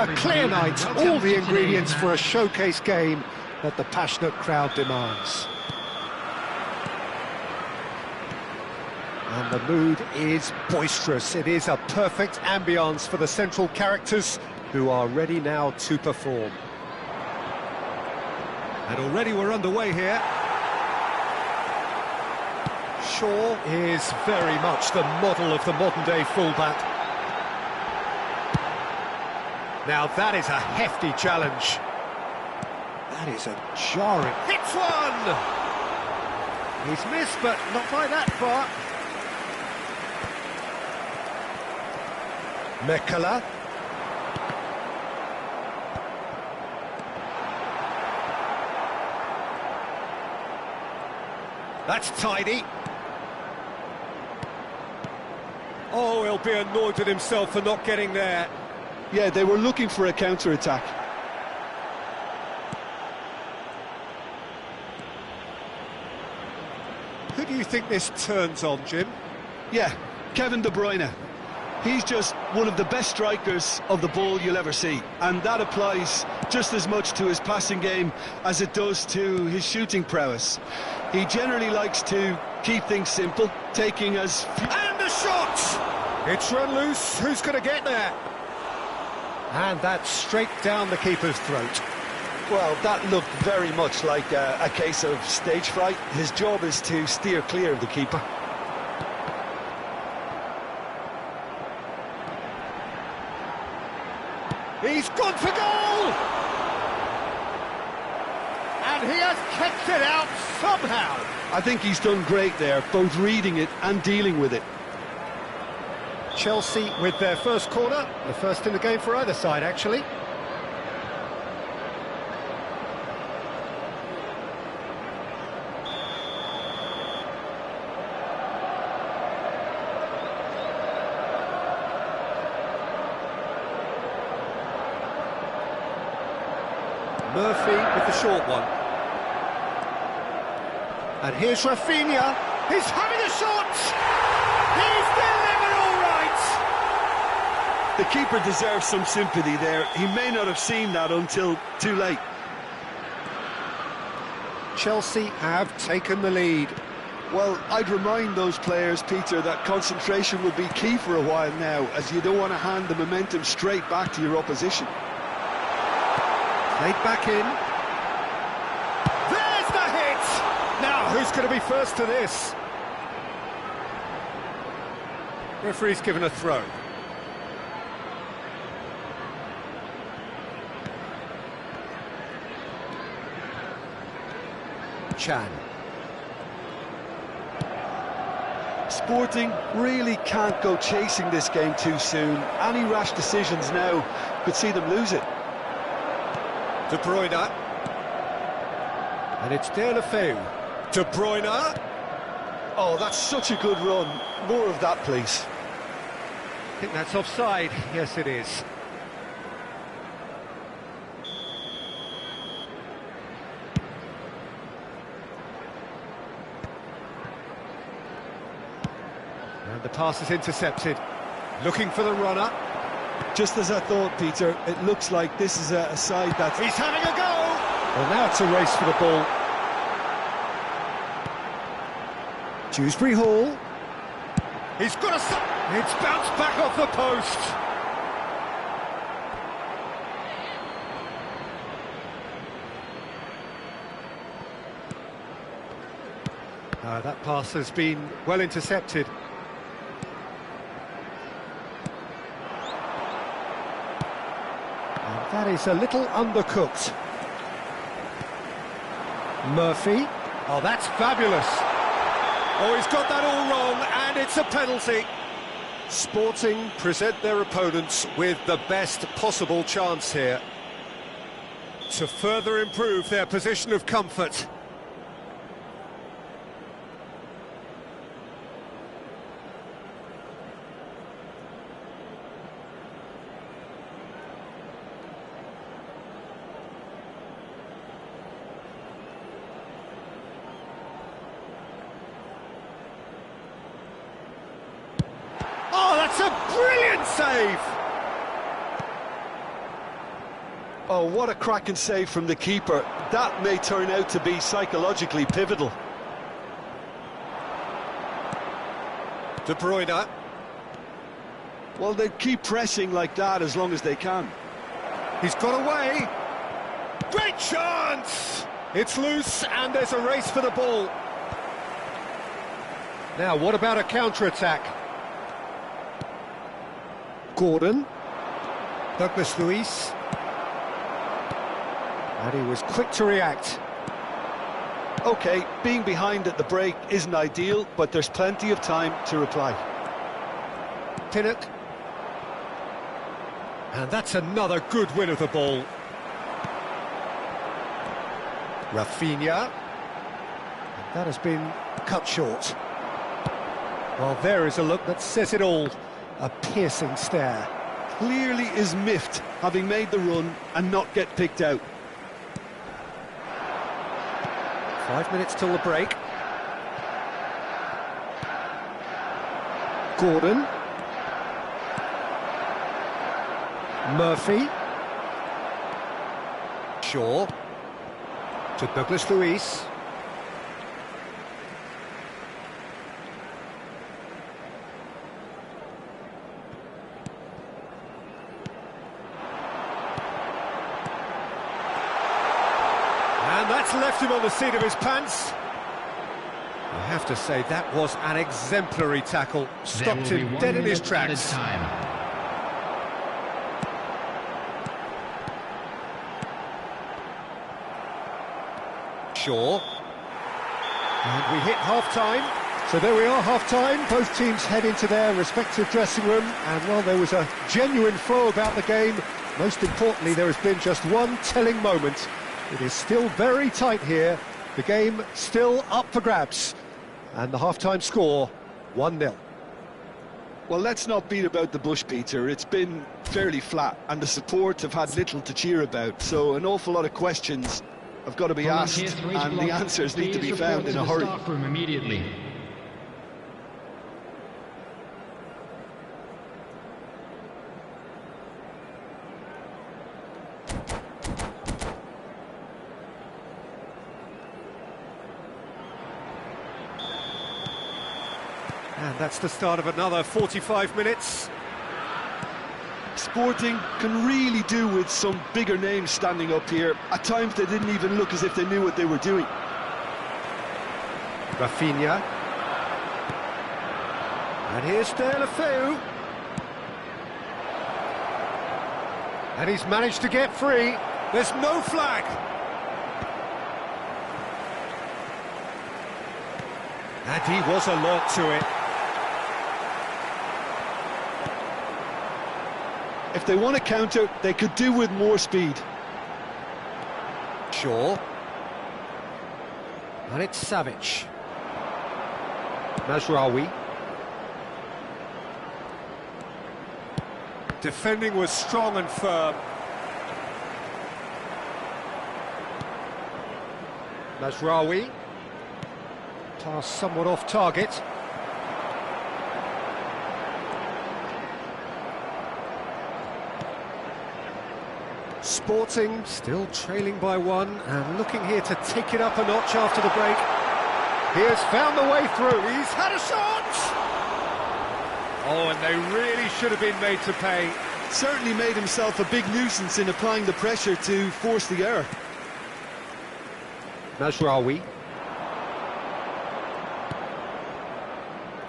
A clear night, all the ingredients for a showcase game that the passionate crowd demands. And the mood is boisterous. It is a perfect ambience for the central characters who are ready now to perform. And already we're underway here. Shaw is very much the model of the modern-day fullback. Now that is a hefty challenge. That is a jarring... Hits one! He's missed, but not by that far. Mekala. That's tidy. Oh, he'll be annoyed with himself for not getting there. Yeah, they were looking for a counter-attack. Who do you think this turns on, Jim? Yeah, Kevin De Bruyne. He's just one of the best strikers of the ball you'll ever see. And that applies just as much to his passing game as it does to his shooting prowess. He generally likes to keep things simple, taking as few... And the shot! It's run loose. Who's going to get there? And that's straight down the keeper's throat. Well, that looked very much like a case of stage fright. His job is to steer clear of the keeper. He's gone for goal! And he has kept it out somehow. I think he's done great there, both reading it and dealing with it. Chelsea with their first corner, the first in the game for either side, actually. Murphy with the short one. And here's Rafinha. He's having a shot! He's delivered all right! The keeper deserves some sympathy there. He may not have seen that until too late. Chelsea have taken the lead. Well, I'd remind those players, Peter, that concentration will be key for a while now, as you don't want to hand the momentum straight back to your opposition. Played back in. There's the hit! Now, who's going to be first to this? Referee's given a throw. Chan. Sporting really can't go chasing this game too soon. Any rash decisions now could see them lose it. De Bruyne. And it's Deulofeu. De Bruyne. Oh, that's such a good run. More of that, please. I think that's offside. Yes, it is. And the pass is intercepted. Looking for the runner. Just as I thought, Peter, it looks like this is a side that... He's having a go! Well, now it's a race for the ball. Dewsbury Hall. He's got a... It's bounced back off the post. That pass has been well intercepted. That is a little undercooked. Murphy. Oh, that's fabulous. Oh, he's got that all wrong, and it's a penalty. Sporting present their opponents with the best possible chance here to further improve their position of comfort. Oh, that's a brilliant save! Oh, what a cracking save from the keeper. That may turn out to be psychologically pivotal. De Bruyne. Well, they keep pressing like that as long as they can. He's got away. Great chance! It's loose and there's a race for the ball. Now, what about a counter-attack? Gordon. Douglas Luiz. And he was quick to react. OK, being behind at the break isn't ideal, but there's plenty of time to reply. Pinnock. And that's another good win of the ball. Rafinha. And that has been cut short. Well, there is a look that says it all. A piercing stare. Clearly is miffed, having made the run and not get picked out. 5 minutes till the break. Gordon. Murphy. Shaw. To Douglas Luiz. And that's left him on the seat of his pants. I have to say, that was an exemplary tackle. Stopped him dead in his tracks. Shaw. And we hit half-time. So there we are, half-time. Both teams head into their respective dressing room. And, well, there was a genuine flow about the game. Most importantly, there has been just one telling moment. It is still very tight here. The game still up for grabs. And the half-time score, 1-0. Well, let's not beat about the bush, Peter. It's been fairly flat, and the support have had little to cheer about. So an awful lot of questions have got to be asked, and the answers need to be found in a hurry. Immediately. And that's the start of another 45 minutes. Sporting can really do with some bigger names standing up here. At times they didn't even look as if they knew what they were doing. Rafinha. And here's Deulofeu. And he's managed to get free. There's no flag. And he was alert to it. If they want to counter, they could do with more speed. Shaw. And it's Savic. Mazraoui. Defending was strong and firm. Mazraoui. Pass somewhat off target. Sporting still trailing by one and looking here to take it up a notch after the break. He has found the way through. He's had a shot! Oh, and they really should have been made to pay. Certainly made himself a big nuisance in applying the pressure to force the error. Mazraoui.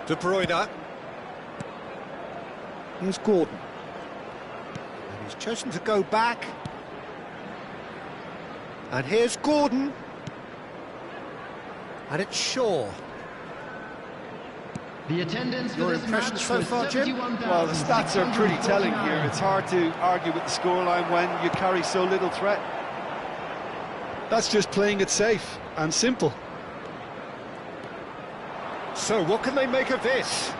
De Bruyne. Here's Gordon. And he's chosen to go back. And here's Gordon. And it's Shaw. The attendance Your impression so far, Jim? Well, the stats are pretty telling here. It's hard to argue with the scoreline when you carry so little threat. That's just playing it safe and simple. So, what can they make of this?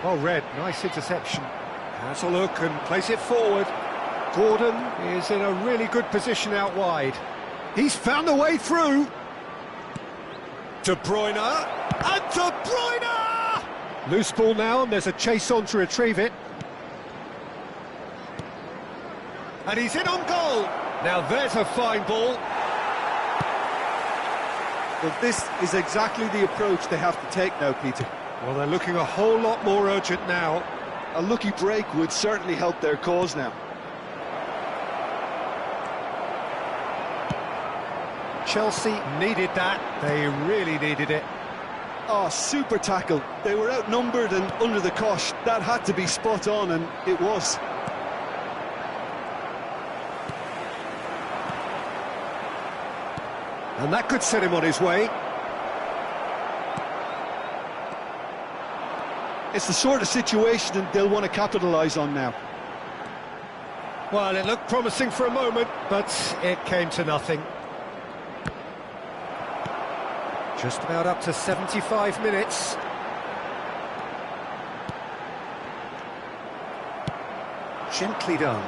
Well read, nice interception. Has a look and place it forward. Gordon is in a really good position out wide. He's found the way through. De Bruyne, and De Bruyne! Loose ball now, and there's a chase on to retrieve it. And he's in on goal. Now there's a fine ball. Well, this is exactly the approach they have to take now, Peter. Well, they're looking a whole lot more urgent now. A lucky break would certainly help their cause now. Chelsea needed that. They really needed it. Oh, super tackle. They were outnumbered and under the cosh. That had to be spot on, and it was. And that could set him on his way. It's the sort of situation they'll want to capitalise on now. Well, it looked promising for a moment, but it came to nothing. Just about up to 75 minutes. Gently done.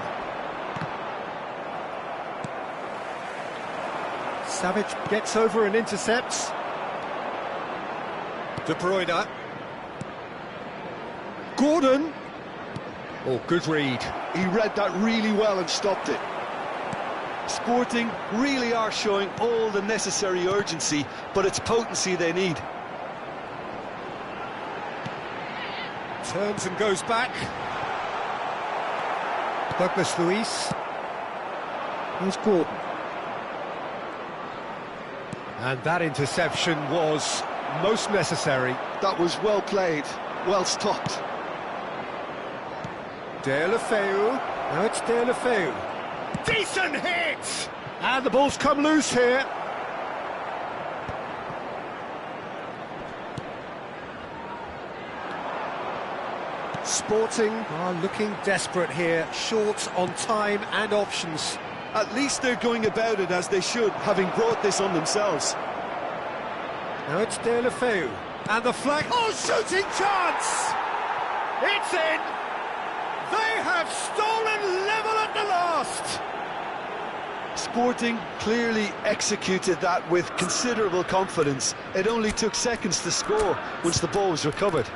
Savage gets over and intercepts. De Bruyne. Gordon. Oh, good read. He read that really well and stopped it. Sporting really are showing all the necessary urgency, but it's potency they need. Turns and goes back. Douglas Luiz. Here's Gordon. And that interception was most necessary. That was well played, well stopped. Deulofeu. Now it's Deulofeu. Decent hit! And the ball's come loose here. Sporting are looking desperate here, short on time and options. At least they're going about it as they should, having brought this on themselves. Now it's Deulofeu. And the flag... Oh, shooting chance! It's in! They have stolen level at the last! Sporting clearly executed that with considerable confidence. It only took seconds to score once the ball was recovered.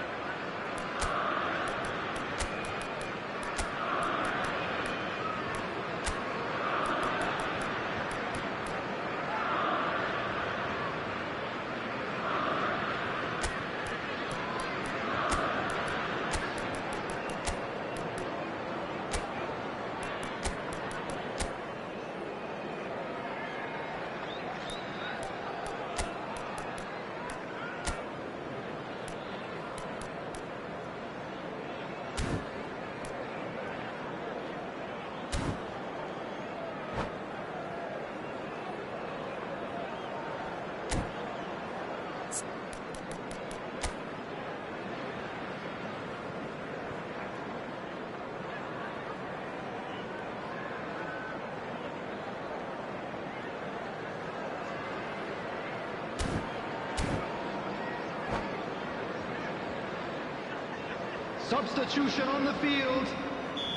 Substitution on the field,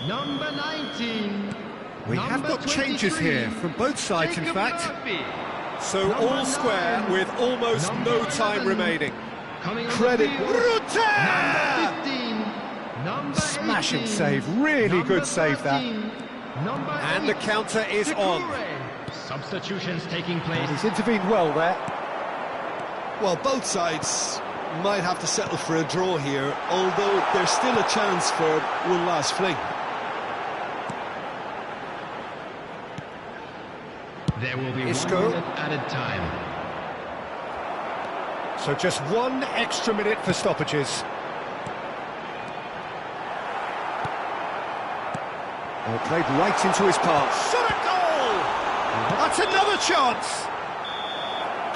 number 19. We have got changes here from both sides, in fact. So Number all square 9. with almost Number no time 11. remaining. Coming on Credit. the field, Ruta! number 15, number Smashing 18, save, really number good save that. 13, number And the 8, counter is on. Substitutions taking place. He's intervened well there. Well, both sides might have to settle for a draw here, although there's still a chance for one last fling. There will be Isco. 1 minute added time. So just 1 extra minute for stoppages. Oh, played right into his path. Shot at goal! That's another chance!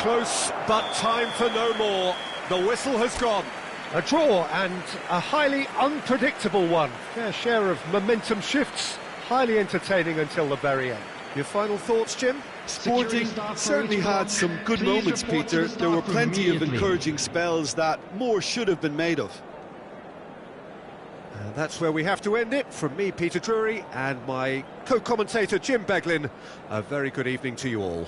Close, but time for no more. The whistle has gone. A draw and a highly unpredictable one. Fair share of momentum shifts. Highly entertaining until the very end. Your final thoughts, Jim? Sporting certainly had some good moments, Peter. There were plenty of encouraging spells that more should have been made of. And that's where we have to end it. From me, Peter Drury, and my co-commentator, Jim Beglin. A very good evening to you all.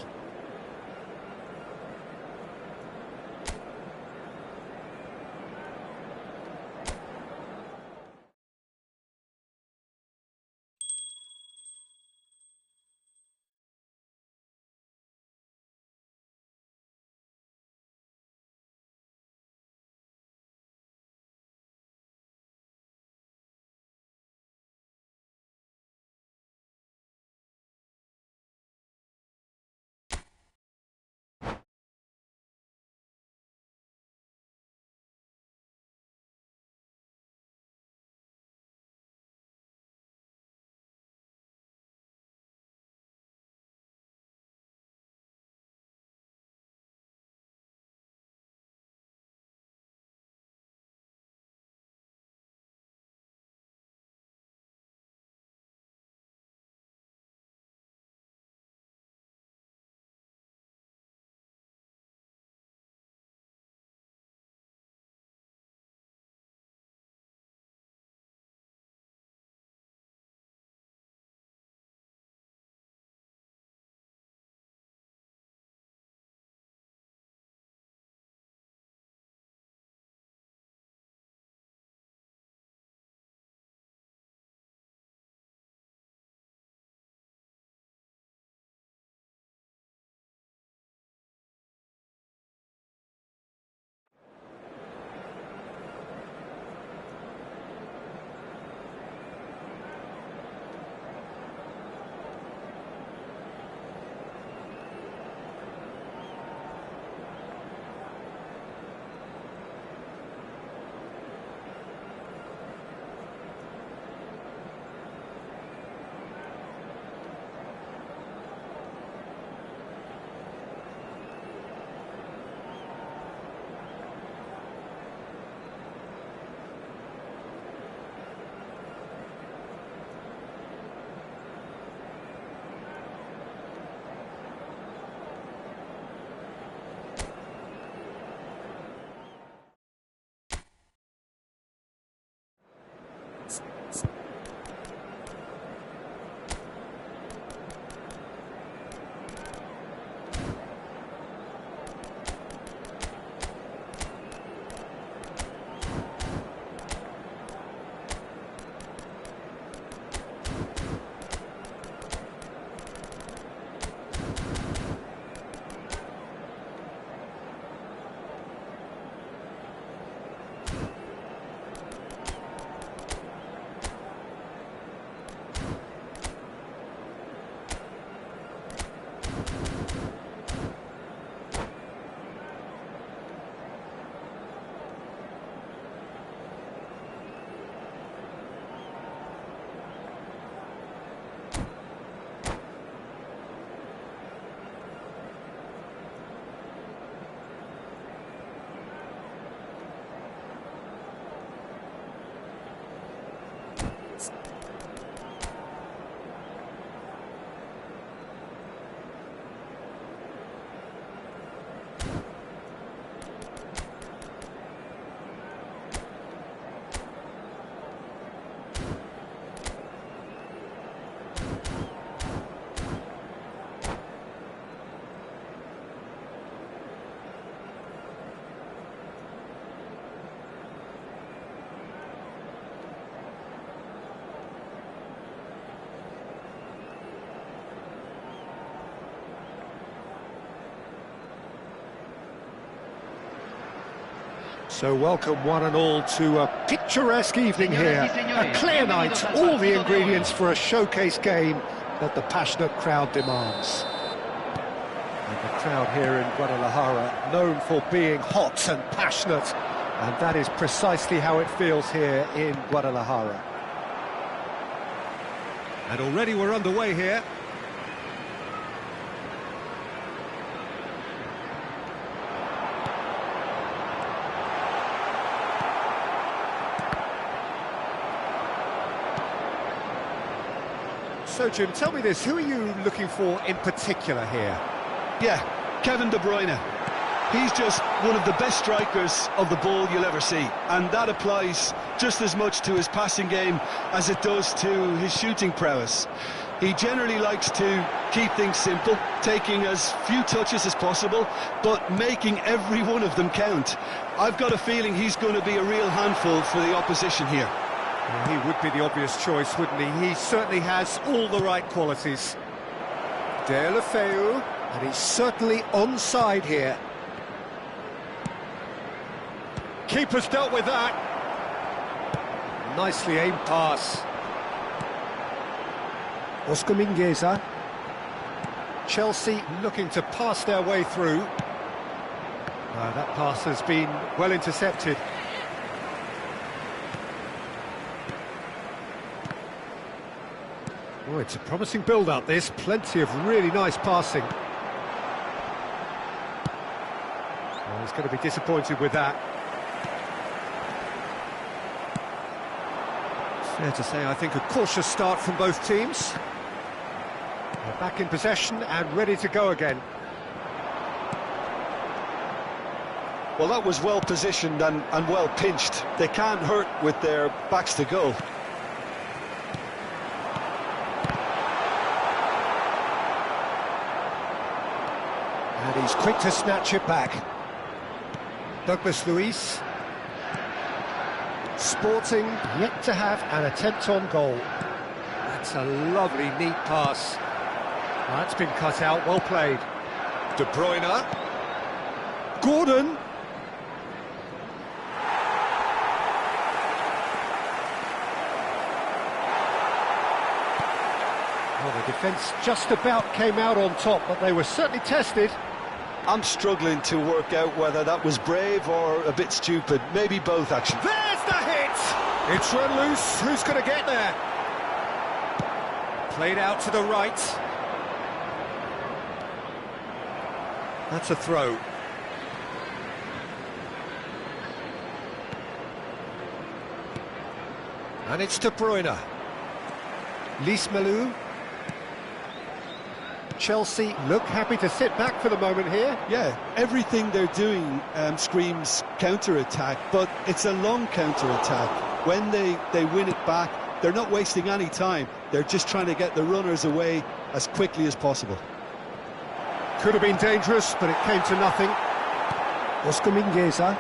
So welcome one and all to a picturesque evening here. A clear night, all the ingredients for a showcase game that the passionate crowd demands. And the crowd here in Guadalajara, known for being hot and passionate, and that is precisely how it feels here in Guadalajara. And already we're underway here. So, Jim, tell me this, who are you looking for in particular here? Yeah, Kevin De Bruyne. He's just one of the best strikers of the ball you'll ever see, and that applies just as much to his passing game as it does to his shooting prowess. He generally likes to keep things simple, taking as few touches as possible, but making every one of them count. I've got a feeling he's going to be a real handful for the opposition here. Well, he would be the obvious choice, wouldn't he? He certainly has all the right qualities. Deulofeu, and he's certainly onside here. Keeper's dealt with that. Nicely aimed pass. Oscar Mingueza. Chelsea looking to pass their way through. That pass has been well intercepted. Oh, it's a promising build-up, this. Plenty of really nice passing. Oh, he's going to be disappointed with that. Fair to say, I think, a cautious start from both teams. They're back in possession and ready to go again. Well, that was well positioned and well pinched. They can't hurt with their backs to goal. And he's quick to snatch it back. Douglas Luiz. Sporting yet to have an attempt on goal. That's a lovely, neat pass. That's been cut out, well played. De Bruyne. Gordon. Well, the defence just about came out on top, but they were certainly tested. I'm struggling to work out whether that was brave or a bit stupid. Maybe both, actually. There's the hit! It's run loose. Who's going to get there? Played out to the right. That's a throw. And it's De Bruyne. Lismalu. Chelsea look happy to sit back for the moment here. Yeah, everything they're doing screams counter-attack, but it's a long counter-attack. When they win it back, they're not wasting any time. They're just trying to get the runners away as quickly as possible. Could have been dangerous, but it came to nothing. Oscar Mingueza.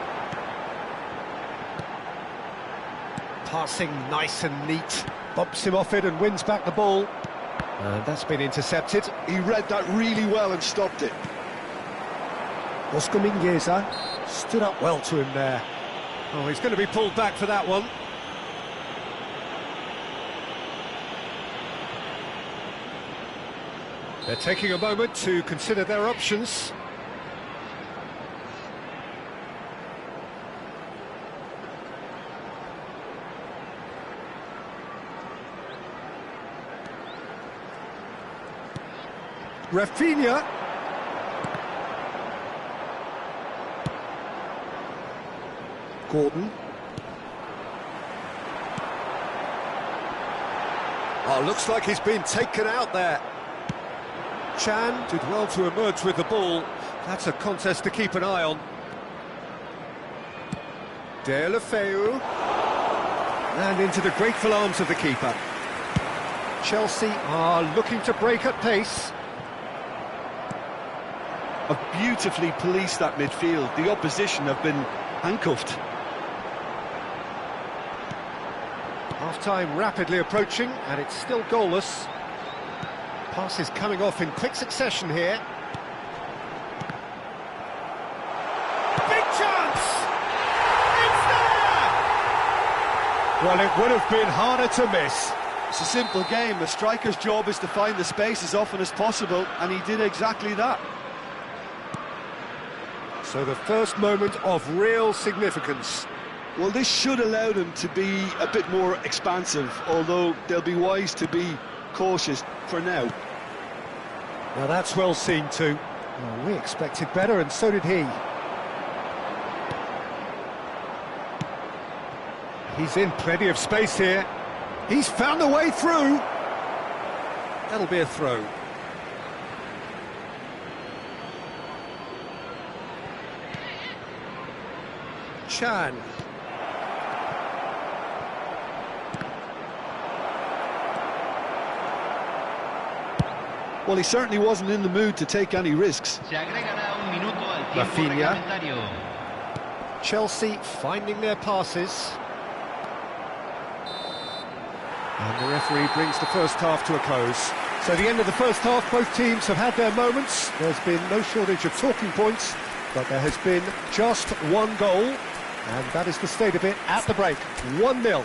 Passing nice and neat. Bumps him off it and wins back the ball. And that's been intercepted. He read that really well and stopped it. Oscar Mingueza stood up well to him there. Oh, he's going to be pulled back for that one. They're taking a moment to consider their options. Rafinha. Gordon. Oh, looks like he's been taken out there. Chan did well to emerge with the ball. That's a contest to keep an eye on. Deulofeu. And into the grateful arms of the keeper. Chelsea are looking to break at pace. Have beautifully policed that midfield. The opposition have been handcuffed. Half-time rapidly approaching, and it's still goalless. Passes coming off in quick succession here. Big chance! Well, it would have been harder to miss. It's a simple game. A striker's job is to find the space as often as possible, and he did exactly that. So the first moment of real significance. Well, this should allow them to be a bit more expansive, although they'll be wise to be cautious for now. Now that's well seen too. Well, we expected better, and so did he. He's in plenty of space here. He's found a way through. That'll be a throw. Chan. Well, he certainly wasn't in the mood to take any risks. Vila. Chelsea finding their passes. And the referee brings the first half to a close. So the end of the first half, both teams have had their moments. There's been no shortage of talking points, but there has been just one goal, and that is the state of it at the break. 1-0.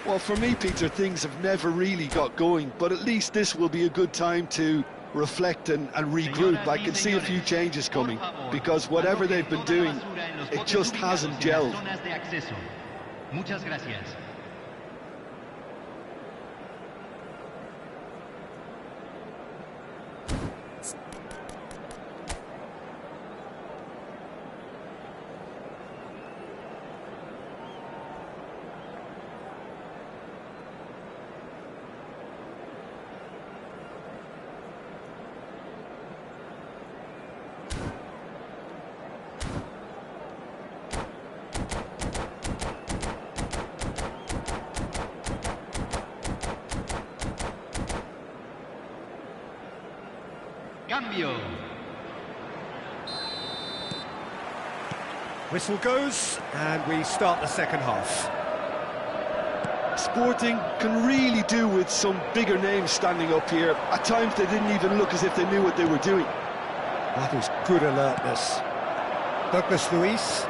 Well, for me, Peter, things have never really got going, but at least this will be a good time to reflect and regroup. I can see a few changes coming, because whatever they've been doing, it just hasn't gelled. Cambio. Whistle goes, and we start the second half. Sporting can really do with some bigger names standing up here. At times they didn't even look as if they knew what they were doing. That is good alertness. Douglas Luiz.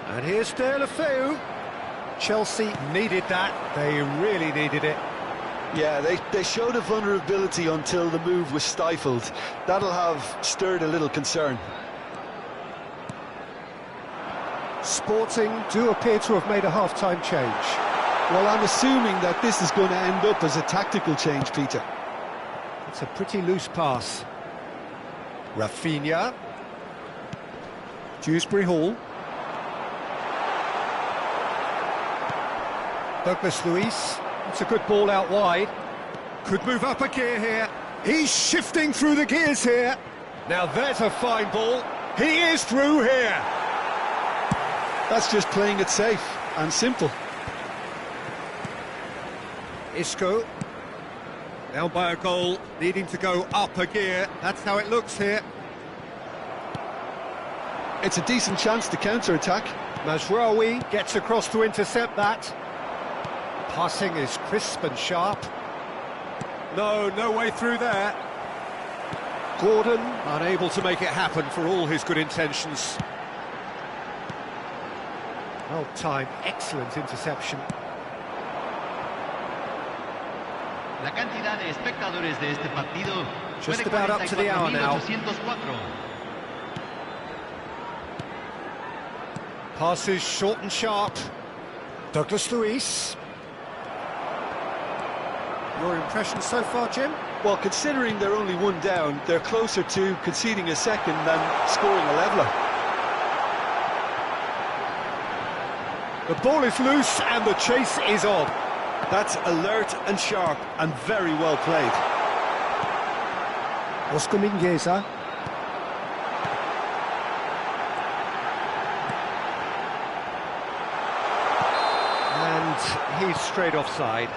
And here's De La Feu. Chelsea needed that. They really needed it. Yeah, they showed a vulnerability until the move was stifled. That'll have stirred a little concern. Sporting do appear to have made a half-time change. Well, I'm assuming that this is going to end up as a tactical change, Peter. It's a pretty loose pass. Rafinha. Dewsbury Hall. Douglas Luiz. It's a good ball out wide. Could move up a gear here. He's shifting through the gears here. Now there's a fine ball. He is through here. That's just playing it safe and simple. Isco. Down by a goal, needing to go up a gear. That's how it looks here. It's a decent chance to counter-attack. Mazraoui gets across to intercept that. Passing is crisp and sharp. No way through there. Gordon unable to make it happen for all his good intentions. Well timed, excellent interception. La cantidad de espectadores de este partido Just about up to the hour now. 44.804. Passes short and sharp. Douglas Luiz. Your impression so far, Jim? Well, considering they're only one down, they're closer to conceding a second than scoring a leveller. The ball is loose and the chase is on. That's alert and sharp and very well played. Oscar Mingueza. And he's straight offside.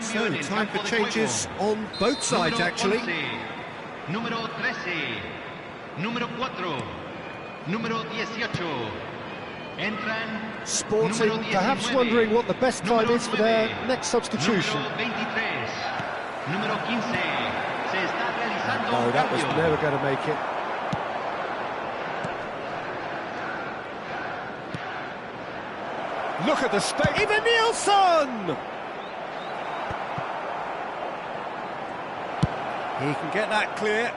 So, time for changes on both sides, actually. Número 13, número 4, número 18. Entran Sporting perhaps wondering what the best time is for their next substitution. Número 23, número 15. Se está realizando No, un that was cambio. never going to make it. Look at the space. Even Nielsen! He can get that clear.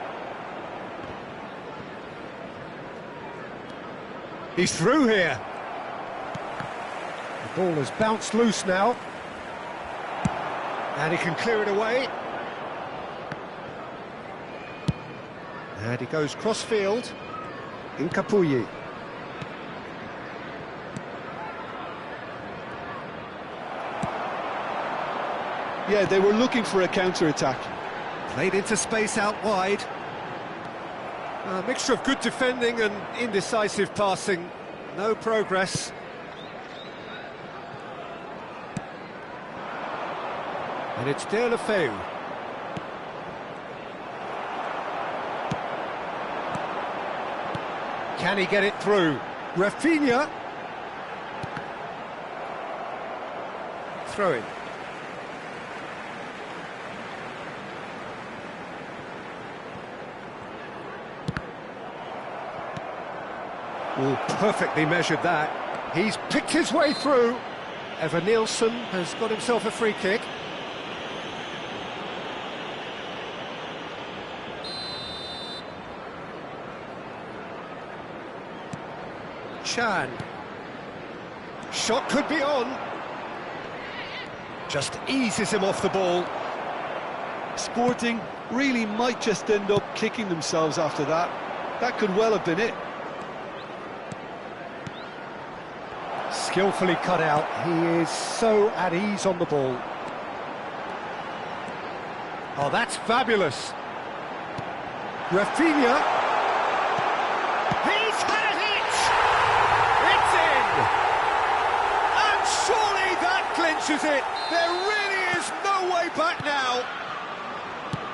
He's through here. The ball has bounced loose now. And he can clear it away. And he goes cross-field. In Capuyi. Yeah, they were looking for a counter-attack. Played into space out wide. A mixture of good defending and indecisive passing. No progress. And it's De La Feu. Can he get it through? Rafinha. Throw in. Oh, perfectly measured that. He's picked his way through. Evan Nielsen has got himself a free kick. Chan. Shot could be on. Just eases him off the ball. Sporting really might just end up kicking themselves after that. That could well have been it. Skillfully cut out. He is so at ease on the ball. Oh, that's fabulous. Rafinha. He's had it! It's in! And surely that clinches it. There really is no way back now.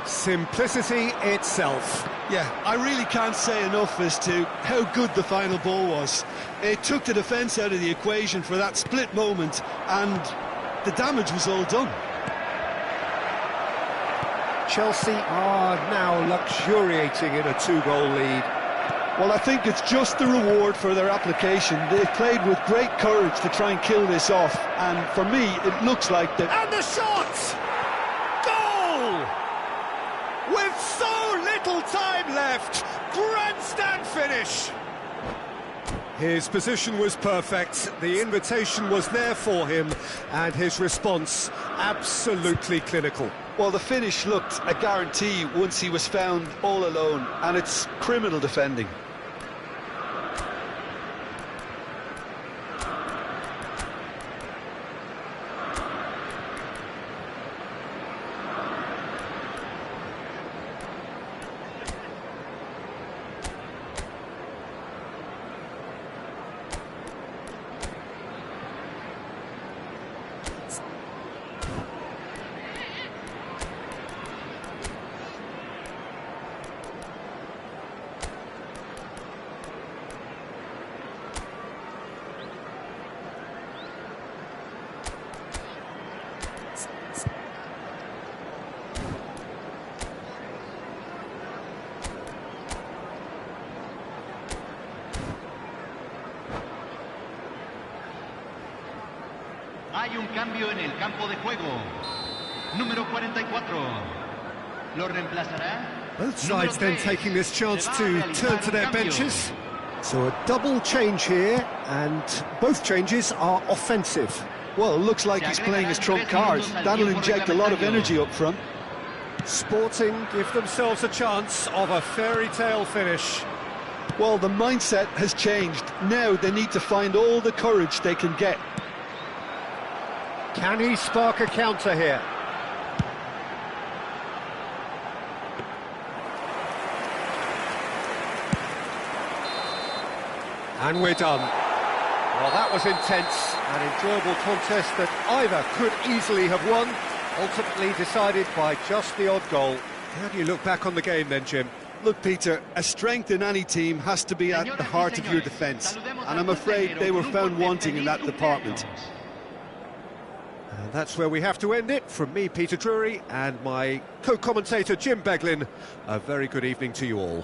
Simplicity itself. Yeah, I really can't say enough as to how good the final ball was. It took the defence out of the equation for that split moment, and the damage was all done. Chelsea are now luxuriating in a two-goal lead. Well, I think it's just the reward for their application. They've played with great courage to try and kill this off, and for me, it looks like that... And the shot! Goal! With so little time left, grandstand finish! His position was perfect, the invitation was there for him, and his response absolutely clinical. Well, the finish looked a guarantee once he was found all alone, and it's criminal defending. Hay un cambio en el campo de juego. Número 44. Lo reemplazará. Both sides then taking this chance to turn to their benches. So a double change here, and both changes are offensive. Well, it looks like he's playing his trump card. That'll inject a lot of energy up front. Sporting give themselves a chance of a fairy tale finish. Well, the mindset has changed. Now they need to find all the courage they can get. Can he spark a counter here? And we're done. Well, that was intense, an enjoyable contest that either could easily have won. Ultimately decided by just the odd goal. How do you look back on the game then, Jim? Look, Peter, a strength in any team has to be at the heart of your defence, and I'm afraid they were found wanting in that department. And that's where we have to end it. From me, Peter Drury, and my co-commentator, Jim Beglin, a very good evening to you all.